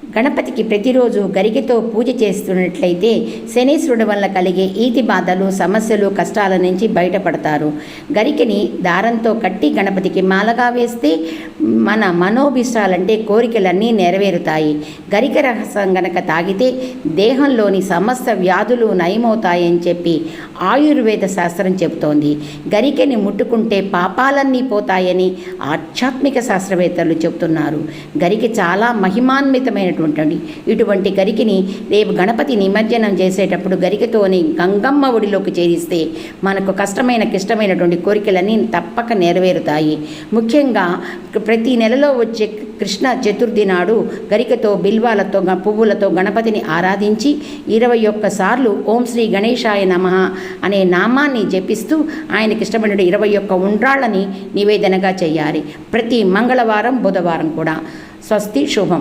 గణపతికి ప్రతిరోజు గరికెతో పూజ చేస్తున్నట్లయితే శనీశ్వరుడు వల్ల కలిగే ఈతి బాధలు, సమస్యలు, కష్టాల నుంచి బయటపడతారు. గరికెని దారంతో కట్టి గణపతికి మాలగా వేస్తే మన మనోభిష్టాలంటే కోరికలన్నీ నెరవేరుతాయి. గరిక రసం గనక తాగితే దేహంలోని సమస్త వ్యాధులు నయమవుతాయని చెప్పి ఆయుర్వేద శాస్త్రం చెబుతోంది. గరికెని ముట్టుకుంటే పాపాలన్నీ పోతాయని ఆధ్యాత్మిక శాస్త్రవేత్తలు చెబుతున్నారు. గరికె చాలా మహిమాన్వితమైన ఇటువంటి గరికిని రేపు గణపతి నిమజ్జనం చేసేటప్పుడు గరికతోని గంగమ్మ ఒడిలోకి చేరిస్తే మనకు క్లిష్టమైనటువంటి కోరికలన్నీ తప్పక నెరవేరుతాయి. ముఖ్యంగా ప్రతి నెలలో వచ్చే కృష్ణ చతుర్థి నాడు గరికతో, బిల్వాలతో, పువ్వులతో గణపతిని ఆరాధించి 21 సార్లు ఓం శ్రీ గణేశాయ నమః అనే నామాన్ని జపిస్తూ ఆయనకి ఇష్టమైన 21 ఉండ్రాళ్ళని నివేదనగా చేయాలి. ప్రతి మంగళవారం, బుధవారం కూడా. స్వస్తి, శుభం.